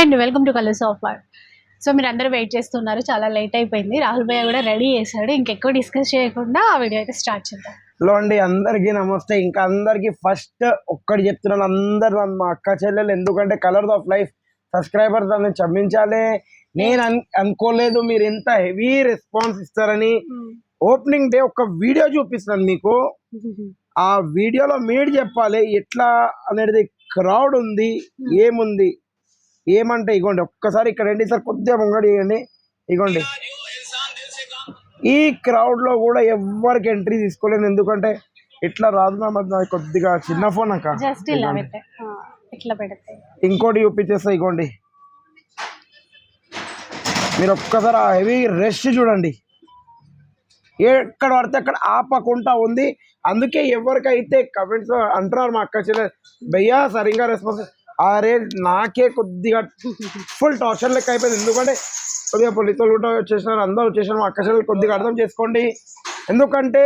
And welcome to colours of art. So మీరు అందరూ wait చేస్తున్నారు, చాలా లేట్ అయిపోయింది. రాహుల్ భయ్య కూడా రెడీ చేశాడు. ఇంకెక్కువ డిస్కస్ చేయకుండా ఆ వీడియో అయితే స్టార్ట్ చేద్దాం. హలో అండి, అందరికీ నమస్తే. ఇంకా అందరికి ఫస్ట్ ఒక్కటి చెప్తున్నాను, అందరు మా అక్క చెల్లెలు, ఎందుకంటే కలర్స్ ఆఫ్ లైఫ్ సబ్స్క్రైబర్స్ నన్ను క్షమించాలి. నేను అనుకోలేదు మీరు ఎంత హెవీ రెస్పాన్స్ ఇస్తారని. ఓపెనింగ్ డే ఒక వీడియో చూపిస్తాను మీకు. ఆ వీడియోలో మీరు చెప్పాలి ఎట్లా అనేది. క్రౌడ్ ఉంది, ఏముంది, ఏమంటే ఇగోండి ఒక్కసారి ఇక్కడ రండి సార్, కొద్దిగా ముంగడి ఇవ్వండి. ఇగోండి ఈ క్రౌడ్ లో కూడా ఎవరికి ఎంట్రీ తీసుకోలేదు, ఎందుకంటే ఇట్లా రాదు నా మధ్య కొద్దిగా చిన్న ఫోన్ అక్క. ఇంకోటి చూపించేస్తా, ఇగోండి మీరు ఒక్కసారి ఆ హెవీ రష్ చూడండి, ఎక్కడ పడితే అక్కడ ఆపకుండా ఉంది. అందుకే ఎవరికైతే కమెంట్స్ అంటున్నారు మా అక్క చెల్లె భయ్యా సరిగ్గా రెస్పాన్స్, అరే నాకే కొద్దిగా ఫుల్ టార్చర్ లెక్క అయిపోయింది. ఎందుకంటే కొద్దిగా పోలీసులు కూడా వచ్చేసినారు, అందరూ వచ్చేసినారు. మా అక్క చెల్లెలు కొద్దిగా అర్థం చేసుకోండి, ఎందుకంటే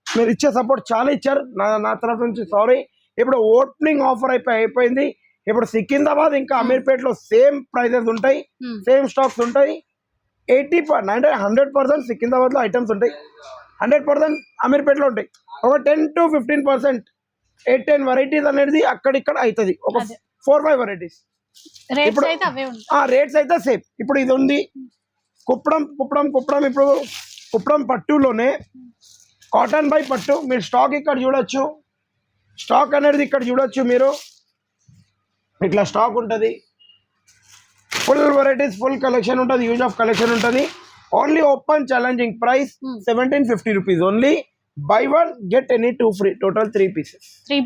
మీరు ఇచ్చే సపోర్ట్ చాలా ఇచ్చారు. నా తరఫు నుంచి సారీ. ఇప్పుడు ఓపెనింగ్ ఆఫర్ అయిపోయింది. ఇప్పుడు సికింద్రాబాద్ ఇంకా అమీర్పేటలో సేమ్ ప్రైజెస్ ఉంటాయి, సేమ్ స్టాక్స్ ఉంటాయి. 100% సికింద్రాబాద్ లో ఐటమ్స్ ఉంటాయి, 100% అమీర్పేటలో ఉంటాయి. ఒక 10 to 15%, 8-10 వెరైటీస్ అనేది అక్కడిక్కడ అవుతుంది, ఒక 4-5 వెరైటీస్. ఇప్పుడు రేట్స్ అయితే సేమ్. ఇప్పుడు ఇది ఉంది కుప్పడం. ఇప్పుడు కుప్పడం పట్టులోనే కాటన్ బై పట్టు. మీరు స్టాక్ ఇక్కడ చూడొచ్చు, స్టాక్ అనేది ఇక్కడ చూడొచ్చు మీరు. ఇట్లా స్టాక్ ఉంటుంది, ఫుల్ వెరైటీస్, ఫుల్ కలెక్షన్ ఉంటుంది, యూజ్ ఆఫ్ కలెక్షన్ ఉంటుంది. Only open challenging price 1750 rupees only. Buy 1 get any 2 free. Total 3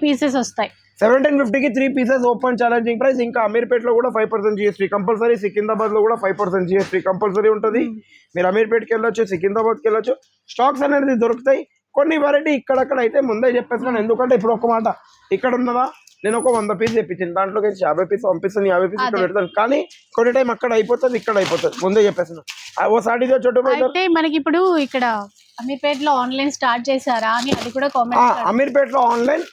pieces వస్తాయి. 1750కి 3 పీసెస్ ఓపెన్ ఛాలెంజింగ్ ప్రైస్. ఇంకా అమీర్పేటలో కూడా 5% GST కంపల్సరీ, సికింద్రాబాద్ లో కూడా 5% GST కంపల్సరీ ఉంటుంది. మీరు అమీర్పేట్కి వెళ్ళొచ్చు, సికింద్రాబాద్కి వెళ్ళొచ్చు, స్టాక్స్ అనేది దొరుకుతాయి. కొన్ని వెరైటీ ఇక్కడక్కడ అయితే ముందే చెప్పేస్తున్నాను, ఎందుకంటే ఇప్పుడు ఒక మాట ఇక్కడ ఉన్నదా, నేను ఒక 100 పీస్ తెప్పించాను, దాంట్లోకి 50 పీస్ పంపిస్తాను, 50 పీస్ ఇక్కడ పెడతాను. కానీ కొన్ని టైం అక్కడ అయిపోతుంది, ఇక్కడ అయిపోతుంది, ముందే చెప్పేస్తున్నాను. ఓ సాటిదో చోటు మనకి ఇప్పుడు ఇక్కడ అమీర్పేటలో ఆన్లైన్ స్టార్ట్ చేశారా అని అది కూడా కామెంట్. అమీర్పేటలో ఆన్లైన్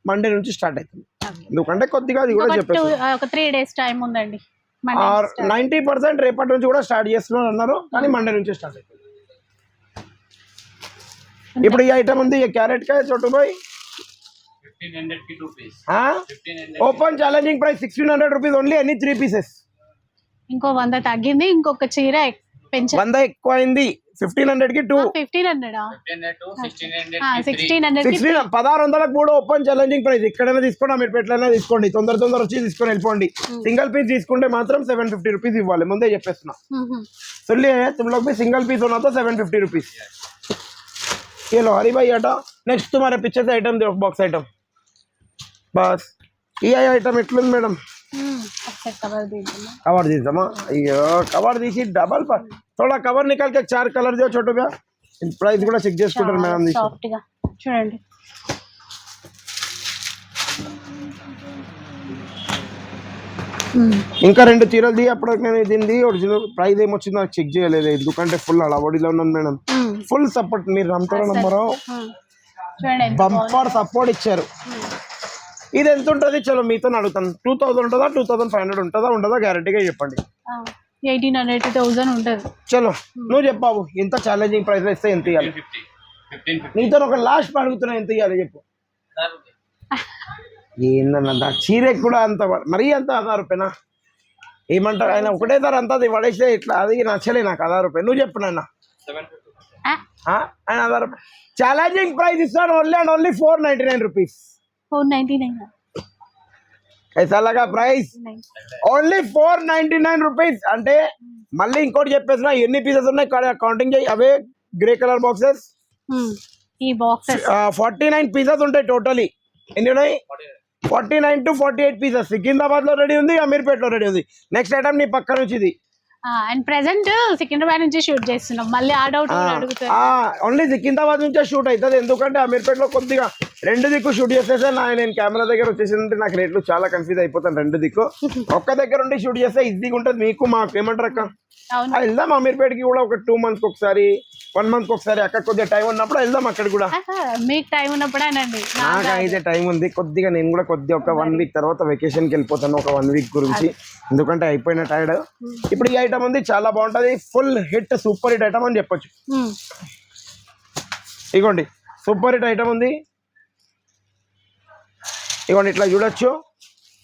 మండే నుంచి స్టార్ట్ అవుతుంది, ఎందుకంటే కొద్దిగా అది కూడా చెప్పేసి ఒక 3 days టైం ఉందండి. 90% రేపటి నుంచి కూడా స్టార్ట్ చేస్తున్నారు అన్నారు, కానీ మండే నుంచి స్టార్ట్ అవుతుంది. ఇప్పుడు ఈ ఐటమ్ ఉంది, క్యారెట్ కాయ చోటుబాయ్ 1500 open challenging price 1600 rupees only. అన్ని 3 పీసెస్. ఇంకో 100 తగ్గింది, ఇంకొక చీర పెంచారు. 100 ఎక్కువ అయింది. 1500కి 2, 1600కి కూడా ఓపెన్ ఛాలెంజింగ్ ప్రైస్. ఎక్కడైనా తీసుకోండి, అమీర్పేటలో తీసుకోండి, తొందర వచ్చి తీసుకొని వెళ్ళిపోండి. సింగిల్ పీస్ తీసుకుంటే మాత్రం 750 రూపీస్ ఇవ్వాలి, ముందే చెప్పేస్తున్నా. सुनिए तुम लोग भी सिंगल पीस होना तो 750 रुपीज. ये लो हरी भाई आटा. नेक्स्ट तुम्हारे पीछे से आइटम दो, बॉक्स आइटम. बस ये आइटम इट्लुंది మేడం. कवर दीजिए. अयो कवर दीसी डबल पर थोड़ा कवर निकाल के 4 कलर दो छोटू भैया. प्राइस కూడా చెక్ చేసుకుంటారు మేడం. సాఫ్ట్ గా చూడండి. ఇంకా 2 చీరలు ది అప్పుడు నేను దీనిది ఒరిజినల్ ప్రైస్ ఏమొచ్చిందో నాకు చెక్ చేయలేదు, ఎందుకంటే ఫుల్ అలవాడిలో ఉన్నాను మేడం. ఫుల్ సపోర్ట్, మీరు నమ్ముతారో నమ్మరో బంపర్ సపోర్ట్ ఇచ్చారు. ఇది ఎంత ఉంటుంది చలో మీతో అడుగుతాను. 2000 ఉంటుందా, 2500 ఉంటుందా, ఉండదా గ్యారెంటీగా చెప్పండి. 1800-2000 ఉంటుంది. చలో నువ్వు చెప్పావు, ఎంత ఛాలెంజింగ్ ప్రైస్ లో ఇస్తే ఎంత ఇవ్వాలి? నీతో ఒక లాస్ట్ అడుగుతున్నా, ఎంత ఇవ్వాలి చెప్పు. ఏందన్న చీరే కూడా అంత మరీ అంత 1000 రూపాయనా ఏమంటారు ఆయన? ఒకటేసారి అంతా అది పడేస్తే ఇట్లా, అది నచ్చలే నాకు. 1000 రూపాయలు నువ్వు చెప్పు నాన్న. ఆయన 1000 రూపాయలు ఛాలెంజింగ్ ప్రైస్ ఇస్తాను. Only and only 499 rupees. 499 कैसा लगा प्राइस? Only 499 rupees. అంటే మళ్ళీ ఇంకోటి చెప్పేసిన, ఎన్ని పీసెస్ ఉన్నాయి కౌంటింగ్ చేయి. అవే గ్రే కలర్ బాక్సెస్, ఈ బాక్సెస్ 49 పీసెస్ ఉంటాయి టోటలీ. ఎన్ని ఉన్నాయి? 49 to 48 పీసెస్. సికింద్రాబాద్ లో రెడీ ఉంది, అమీర్పేట్ లో రెడీ ఉంది. నెక్స్ట్ ఐటమ్ నీ పక్క నుంచి ఇది. అండ్ ప్రెసెంట్ సికింద్రాబాద్ నుంచి షూట్ చేస్తున్నాం. మళ్ళీ ఆ డౌట్ అడుగుతారు. ఓన్లీ సికింద్రాబాద్ నుంచే షూట్ అవుతుంది, ఎందుకంటే అమీర్పేట్ లో కొద్దిగా 2 దిక్కు షూట్ చేసేస్తే నేను కెమెరా దగ్గర వచ్చేసిందంటే నాకు రేట్లు చాలా కన్ఫ్యూజ్ అయిపోతాను. 2 దిక్కు ఒక్క దగ్గర ఉండి షూట్ చేస్తే ఈజీగా ఉంటుంది మీకు, మాకు. ఏమంటారు అక్క? వెళ్దాం అమీర్పేట్కి కూడా ఒక 2 months ఒకసారి, 1 month ఒకసారి. అక్కడ కొద్దిగా టైం ఉన్నప్పుడు వెళ్దాం అక్కడ కూడా. మీకు టైం ఉన్నప్పుడేనండి. నాకు అయితే టైం ఉంది కొద్దిగా. నేను కూడా కొద్దిగా ఒక 1 week తర్వాత వెకేషన్కి వెళ్ళిపోతాను, ఒక 1 week గురించి. ఎందుకంటే అయిపోయిన టైర్డ్. ఇప్పుడు ఈ ఐటమ్ ఉంది, చాలా బాగుంటది, full hit super hit item అని చెప్పొచ్చు. ఇగోండి సూపర్ హిట్ ఐటమ్ ఉంది, ఇగోండి ఇట్లా చూడొచ్చు.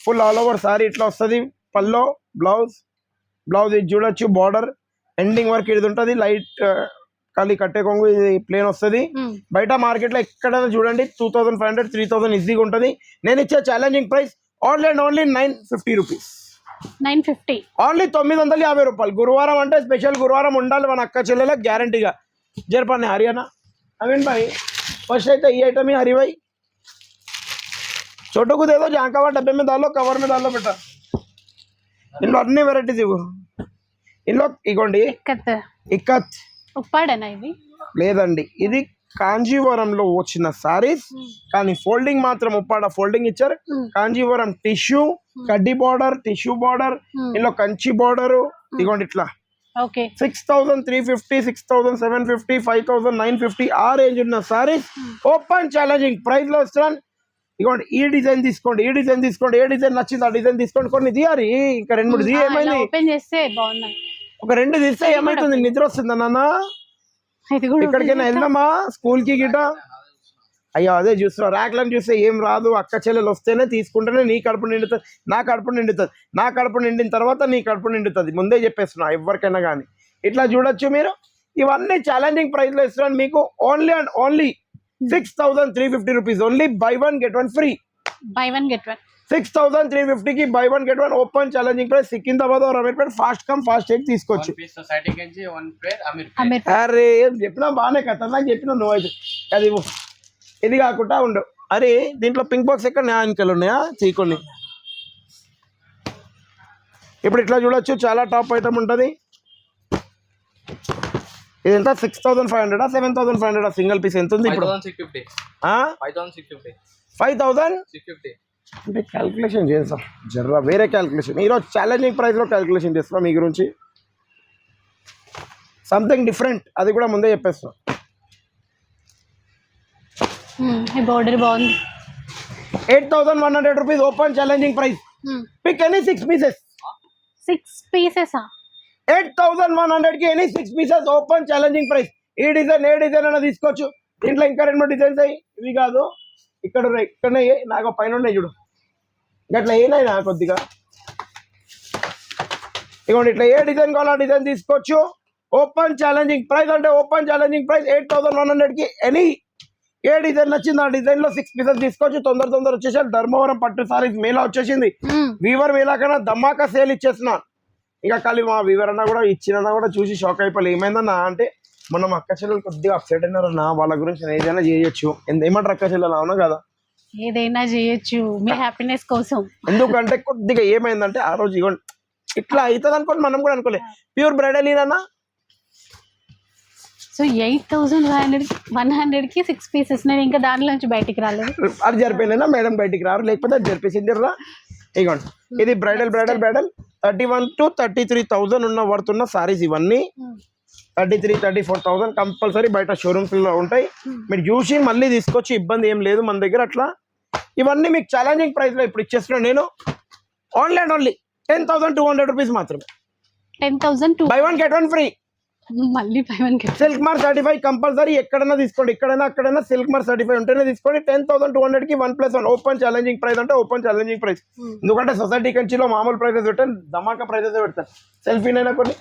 ఫుల్ ఆల్ ఓవర్ సారీ ఇట్లా వస్తుంది, పల్లో బ్లౌజ్ ఇది చూడొచ్చు, బార్డర్ ఎండింగ్ వరకు ఇది ఉంటుంది. లైట్ ఖాళీ కట్టే కొంగు ఇది ప్లేన్ వస్తుంది. బయట మార్కెట్ లో ఎక్కడైనా చూడండి 2500 3000 ఈజీగా ఉంటుంది. నేను ఇచ్చే challenging price only and only 950 rupees. 950 only 950 రూపాయలు. గురువారం అంటే స్పెషల్ గురువారం ఉండాలి మన అక్క చెల్లెలకు గ్యారంటీగా. జరపాని హర్యానా अमीन भाई फर्स्ट అయితే ఈ ఐటమ్ ही हरी भाई छोटू को दे दो, जहाँ का डब्बे में डालो, कवर में डालो बेटा. ఇందులో అన్ని వెరైటీస్ ఇవ్వు. ఇందులో ఇగోండి ఇక్కత్ ఉప్పాడనా ఇది లేదండి, ఇది కాంజీవరంలో వచ్చిన సారీస్, కానీ ఫోల్డింగ్ మాత్రం ఉప్పాడ ఫోల్డింగ్ ఇచ్చారు. కాంజీవరం టిష్యూ కడ్డీ బార్డర్, టిష్యూ బార్డర్, ఇందులో కంచి బార్డర్. ఇగోండి ఇట్లా 6350 6750 5950 ఆ రేంజ్ ఉన్న సారీస్ ఓపెన్ ఛాలెంజింగ్ ప్రైస్ లో ఇస్తున్నాను. ఇగోండి ఈ డిజైన్ తీసుకోండి, ఈ డిజైన్ తీసుకోండి, ఏ డిజైన్ నచ్చింది ఆ డిజైన్ తీసుకోండి. కొన్ని తీయాలి, ఇంకా 2 3 ఏమైంది, ఓపెన్ చేస్తే బాగున్నాయి. ఒక 2 తీస్తే ఏమైతుంది, నిద్ర వస్తుందా నాన్న? ఇక్కడికైనా వెళ్దామా స్కూల్ కి గిట? అయ్యో అదే చూస్తున్నా, ర్యాక్లను చూస్తే ఏం రాదు. అక్క చెల్లెలు వస్తేనే తీసుకుంటేనే నీ కడుపు నిండుతుంది, నా కడుపు నిండుతుంది, నా కడుపు నిండిన తర్వాత నీ కడుపు నిండుతుంది. ముందే చెప్పేస్తున్నా ఎవరికైనా కానీ. ఇట్లా చూడొచ్చు మీరు, ఇవన్నీ ఛాలెంజింగ్ ప్రైస్ లో ఇస్తున్నాను మీకు. Only and only 6350 rupees. Only buy 1 get 1 free. 6350 కి buy 1 get 1 open challenging price. Secunderabad और Ameerpet fast come fast check తీసుకోవచ్చు. అరే చెప్పినా బాగానే కదా, నాకు చెప్పినా నువ్వు అయితే అది ఇది కాకుండా ఉండు. అరే దీంట్లో పింక్ బాక్స్ ఎక్కడ న్యాయానికలు ఉన్నాయా చీకొని. ఇప్పుడు ఇట్లా చూడొచ్చు, చాలా టాప్ ఐటమ్ ఉంటుంది. ఇదంతా 6500 7500 సింగిల్ పీస్ ఎంత ఉంది ఇప్పుడు? 5650 అంటే క్యాల్కులేషన్ చేస్తాం జర్రా, వేరే క్యాల్కులేషన్. ఈరోజు ఛాలెంజింగ్ ప్రైస్ లో క్యాల్కులేషన్ చేస్తాం మీ గురించి, సంథింగ్ డిఫరెంట్, అది కూడా ముందే చెప్పేస్తాం. ఈ బోర్డర్ బాగుంది. 8100 rupees open challenging price. Pick any 6 pieces. 6 pieces 8100 కి any 6 pieces open challenging price. ఈ డిజైన్ ఏ డిజైన్ అయినా తీసుకోవచ్చు. దీంట్లో ఇంకా 2 డిజైన్స్ అయ్యి ఇవి కాదు, ఇక్కడనే నాకు పైన ఉన్నాయి చూడు, ఇట్లా ఏనైనా కొద్దిగా. ఇవ్వండి ఇట్లా ఏ డిజైన్ కావాలో ఆ డిజైన్ తీసుకోవచ్చు. ఓపెన్ ఛాలెంజింగ్ ప్రైస్ అంటే ఓపెన్ ఛాలెంజింగ్ ప్రైస్ 8100 కి ఎనీ ఏ డిజైన్ నచ్చింది ఆ డిజైన్ లో 6 పీసెస్ తీసుకోవచ్చు. తొందర వచ్చేసారు. ధర్మవరం పట్టు సారీస్ మేళా వచ్చేసింది. వీవర్ మేళా కన్నా ధమాకా సేల్ ఇచ్చేస్తున్నా. ఇంకా ఖాళీ మా వీవర్ అన్న కూడా ఇచ్చినా కూడా చూసి షాక్ అయిపోయి ఏమైందన్నా అంటే, మనం అక్క చెల్లెలు కొద్దిగా అప్సెట్ అయినారన్నా, వాళ్ళ గురించి ఏదైనా చేయొచ్చు. ఏమంటారు అక్క చెల్లెలు, అవునా కదా? ఏదైనా చేయొచ్చు మీ హ్యాపీనెస్ కోసం. ఎందుకంటే కొద్దిగా ఏమైందంటే ఆ రోజు ఇవ్వండి ఇట్లా అవుతుంది అనుకోండి, మనం కూడా అనుకోలేదు. ప్యూర్ బ్రైడల్ ఇదన్నా. సో 8100 కి 6 పీసెస్. నేను ఇంకా దాంట్లో నుంచి బయటికి రాలేదు. అది జరిపోయినా మేడం బయటికి రారు, లేకపోతే అది జరిపేసింది రా. ఇగోండి ఇది బ్రైడల్ 31 to 33,000 ఉన్న వర్తున్న సారీస్ ఇవన్నీ. 33-34,000 కంపల్సరీ బయట షోరూమ్స్ లో ఉంటాయి. మీరు చూసి మళ్ళీ తీసుకొచ్చి ఇబ్బంది ఏం లేదు మన దగ్గర. అట్లా ఇవన్నీ మీకు ఛాలెంజింగ్ ప్రైస్ లో ఇప్పుడు ఇచ్చేస్తున్నాను నేను. ఓన్లీ అండ్ ఓన్లీ 10,200 రూపీస్ మాత్రమే. 10,000 బై 1 get 1 ఫ్రీ. మళ్ళీ by 1 get 1 silk mark certify compulsory. ఎక్కడైనా తీసుకోండి, అక్కడైనా సిల్క్ మార్క్ సర్టిఫై ఉంటేనే తీసుకోండి. 10,200 కి 1+1 ఓపెన్ ఛాలెంజింగ్ ప్రైస్ అంటే ఓపెన్ ఛాలెంజింగ్ ప్రైస్. ఎందుకంటే సొసైటీ కంచిలో మామూలు ప్రైజెస్ పెట్టాను, ధమాకా ప్రైజెస్ పెడతాను. సెల్ఫీనైనా కొన్ని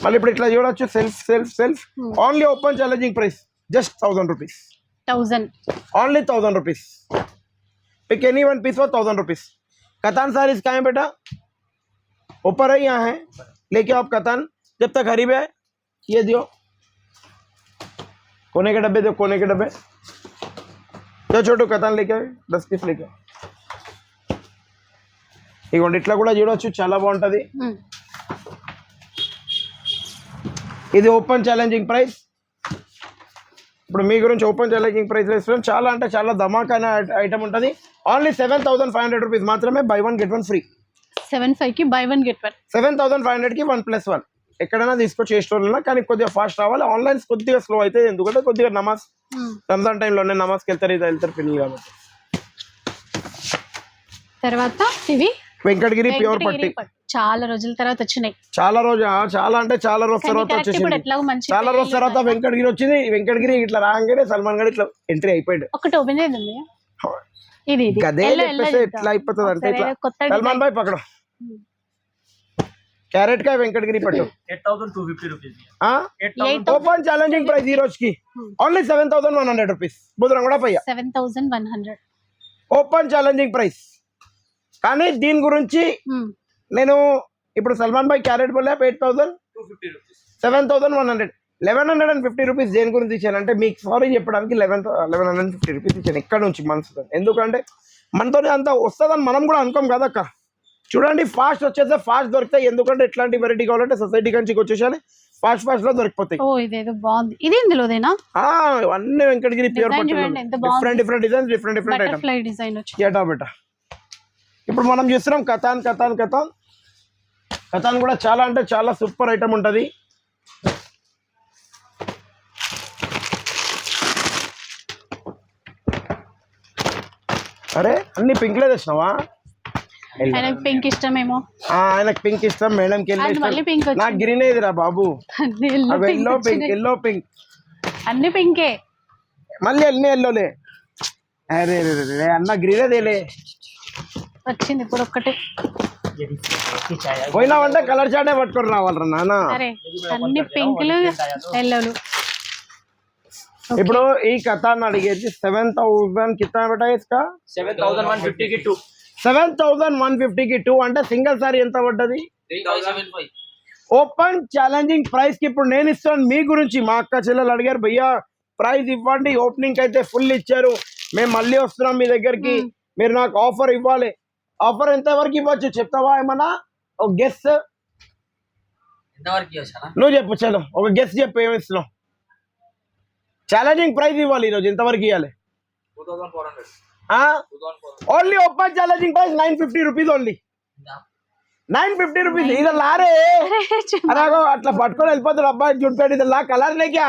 మళ్ళీ ఇప్పుడు ఇట్లా చూడొచ్చు. Self only open challenging price just 1000 rupees. Only 1000 rupees. Pick any 1 piece for 1000 rupees. कतान सारीज कहाँ है बेटा? ऊपर है, यहाँ है. लेके आप कतान जब तक हरी है ये दियो. कोने के डब्बे दो, कोने के डब्बे जो छोटू कतान लेके 10 पीस लेके. ఇగోండి ఇట్లా కూడా చూడొచ్చు, చాలా బాగుంటది. ఇది ఓపెన్ ఛాలెంజింగ్ ప్రైస్. ఇప్పుడు మీ గురించి ఓపెన్ ఛాలెంజింగ్ ప్రైస్ లో ఇస్తున్నాం. చాలా అంటే చాలా ధమాకా ఐటమ్ ఉంటుంది. ఓన్లీ 7,500 రూపీస్ మాత్రమే. By 1 get 1 free. 75 కి బై 1 get 1. 7,500 కి 1+1. ఎక్కడైనా తీసుకొచ్చి ఏ స్టోర్లో, కానీ కొద్దిగా ఫాస్ట్ రావాలి. ఆన్లైన్ కొద్దిగా స్లో అయితే, ఎందుకంటే కొద్దిగా నమాజ్ రంజాన్ టైంలోనే నమాజ్కి వెళ్తారు పిల్లలు కాబట్టి. తర్వాత ఇవి వెంకటగిరి ప్యూర్ పట్టి చాలా రోజుల తర్వాత వచ్చినాయి. చాలా అంటే చాలా రోజు తర్వాత ఇప్పుడు వచ్చేసింది. ఎట్లాగో మంచి చాలా రోజు తర్వాత వెంకటగిరి వచ్చింది. వెంకటగిరి ఇట్లా రాగానే సల్మాన్ గారు ఇట్లా ఎంట్రీ అయిపోయాడు. ఒకటి ఓపెన్ చేద్దాం. ఇది గదే చెప్పేసి ఎట్లా అయిపోతుంది అంటే ఇట్లా సల్మాన్ భాయ్ పక్కడు క్యారెట్ కా వెంకటగిరి పట్టు 8250 rupees. ఓపెన్ ఛాలెంజింగ్ ప్రైస్ ఈ రోజుకి ఓన్లీ 7100 రూపీస్. బుధరం కూడా పోయా 7100 ఓపెన్ ఛాలెంజింగ్ ప్రైస్. కానీ దీని గురించి నేను ఇప్పుడు సల్మాన్ భాయ్ క్యారెట్ బోలే 8250 rupees. 7100 1150 రూపీస్ దేని గురించి ఇచ్చానంటే మీకు సారీ చెప్పడానికి 1150 రూపీస్ ఇచ్చాను ఇక్కడ నుంచి మనసుతో. ఎందుకంటే మనతో అంత వస్తుందని మనం కూడా అనుకోం కదక్క. చూడండి ఫాస్ట్ వచ్చేస్తే ఫాస్ట్ దొరుకుతాయి. ఎందుకంటే ఎట్లాంటి వెరైటీ కావాలంటే సొసైటీ కంచికి వచ్చేసాను ఫాస్ట్ లో దొరికిపోతాయి. ఓ ఇదేదో బాగుంది. ఇది ఇందులోదేనా? అన్ని వెంకటగిరి ప్యూర్ పట్టు different designs different item design వచ్చి బెటా. ఇప్పుడు మనం చూస్తున్నాం కథాన్ కూడా చాలా అంటే చాలా సూపర్ ఐటమ్ ఉంటుంది. అరే అన్ని పింక్లే తెచ్చినావా? పింక్ ఇష్టమేమో. ఆయనకు పింక్ ఇష్టం, మేడంకి నాకు గ్రీన్ ఏదిరా బాబు. ఎల్లో పింక్ అన్ని పింకే మళ్ళీ అన్ని ఎల్లోలే. అరే అన్న గ్రీనే తేలే వచ్చింది ఇప్పుడు ఒక్కటే. పోయినావంటే కలర్ చాటే పట్టుకొని రావాలరా నాన్న. అన్ని పింక్లు ఎల్లోలు. ఇప్పుడు ఈ కథాన్ని అడిగేది 7000 కిतना बेटा इसका 7150 की 2 7150 की 2 అంటే సింగిల్ సారీ ఎంత పడ్డది? 3075. ఓపెన్ ఛాలెంజింగ్ ప్రైస్ కి ఇప్పుడు నేను ఇస్తాను. మీ గురించి మా అక్క చెల్లెలు అడిగారు భయ్యా ప్రైస్ ఇవ్వండి. ఓపెనింగ్ అయితే ఫుల్ ఇచ్చారు, మేము మళ్ళీ వస్తున్నాం మీ దగ్గరికి, మీరు నాకు ఆఫర్ ఇవ్వాలి. ఆఫర్ ఎంత వరకు ఇవ్వచ్చు చెప్తావా? ఏమన్నా ఒక గెస్ నువ్వు చెప్పు. చలో ఒక గెస్ చెప్పు, ఏమి ఇస్తున్నావు? ఛాలెంజింగ్ ప్రైస్ ఇవ్వాలి ఈరోజు ఎంతవరకు ఇవ్వాలి? 2400. Only open challenging price 950 rupees only. 950 rupees. ఇది లారే అలాగో అట్లా పట్టుకొని వెళ్ళిపోతాడు అబ్బాయి చూడిపోయాడు. ఇది లా కలర్ లేక్యా?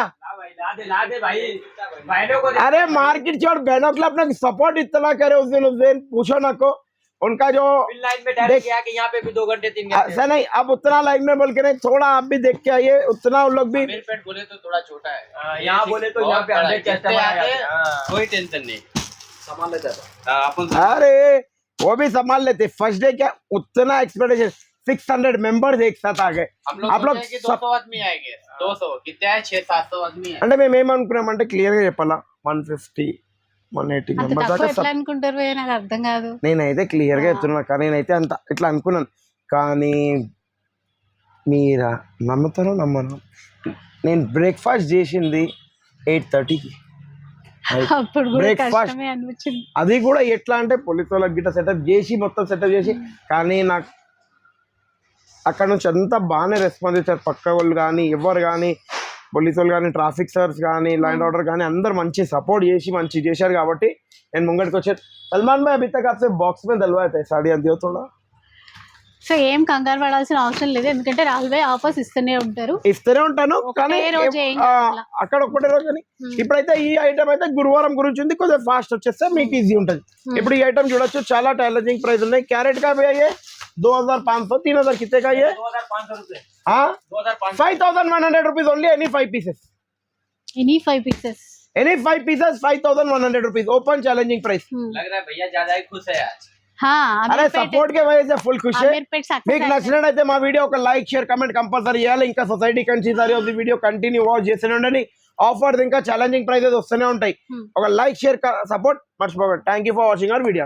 अरे मार्केट छोड़ बहनों के लिए अपना सपोर्ट इतना करे उस दिन पूछो ना को उनका जो लाइन में डायरेक्ट कि यहाँ पे भी 2 घंटे 3 घंटे ऐसा नहीं. अब उतना लाइन में बोल के नहीं, थोड़ा आप भी देख के आइए. उतना उन लोग भी पेट बोले तो थोड़ा छोटा है, यहाँ बोले तो यहाँ पे 100 कस्टमर कोई टेंशन नहीं, संभाल लेते हैं. अरे वो भी संभाल लेते. फर्स्ट डे क्या उतना एक्सपेक्टेशन 600 मेंबर्स एक साथ आ गए. आप लोग 200 आदमी आएंगे. 200 कितने है? 600-700 आदमी है. అంటే మేము ఏమనుకున్నామంటే క్లియర్ గా చెప్పాలా 150-180 మెంబర్స్ దాకా అనుకుంటారు. నాకు అర్థం కాదు. నేనైతే క్లియర్ గా చెప్తున్నా కానీ నేనైతే అంత ఇట్లా అనుకున్నాను. కానీ మీరా నమ్ముతారో నమ్మను, నేను బ్రేక్ఫాస్ట్ చేసింది 8:30కి. బ్రేక్ఫాస్ట్ అది కూడా ఎట్లా అంటే పోలీసు వాళ్ళకి గిట్ట సెటప్ చేసి మొత్తం సెటప్ చేసి, కానీ నాకు అక్కడ నుంచి అంతా బాగానే రెస్పాన్స్ ఇచ్చారు. పక్క వాళ్ళు కానీ ఎవరు కానీ పోలీసు వాళ్ళు కానీ ట్రాఫిక్ సర్స్ కానీ ల్యాండ్ ఆర్డర్ కానీ అందరు మంచి సపోర్ట్ చేసి మంచి చేశారు. కాబట్టి నేను ముంగడికి వచ్చాను. సల్మాన్ భాయ్ అభి తక్ आपसे బాక్స్ में डलवाया था साड़ी दियो थोड़ा. సో ఏం కంగారు పడాల్సిన అవసరం లేదు, ఎందుకంటే రాహుల్ భాయ్ ఆఫర్స్ ఇస్తూనే ఉంటాను. కానీ అక్కడ ఒక్కటే రోజు. కానీ ఇప్పుడైతే ఈ ఐటమ్ అయితే గురువారం గురించి ఉంది, కొద్దిగా ఫాస్ట్ వచ్చేస్తే మీకు ఈజీ ఉంటుంది. ఇప్పుడు ఈ ఐటమ్ చూడొచ్చు, చాలా ఛాలెంజింగ్ ప్రైస్ ఉన్నాయి. క్యారెట్ का भी है 2500 3000 कितने का ये? 2500 रुपए. 5100 rupees only. Any 5 pieces. Any 5 pieces. Any 5 pieces 5100 rupees. Open challenging price. लग रहा है भैया ज्यादा ही खुश है आज. అరే సపోర్ట్ కే వజह से ఫుల్ ఖుషి. మీకు నచ్చినట్లయితే మా వీడియో ఒక లైక్ షేర్ కమెంట్ కంపల్సరీ చేయాలి. ఇంకా society Kanchi sorry of the video continue watch చేస్తూనే ఉండండి. ఆఫర్స్ ఇంకా ఛాలెంజింగ్ ప్రైజెస్ వస్తూనే ఉంటాయి. ఒక లైక్ షేర్ సపోర్ట్ మర్చిపోకండి. Thank you for watching our video.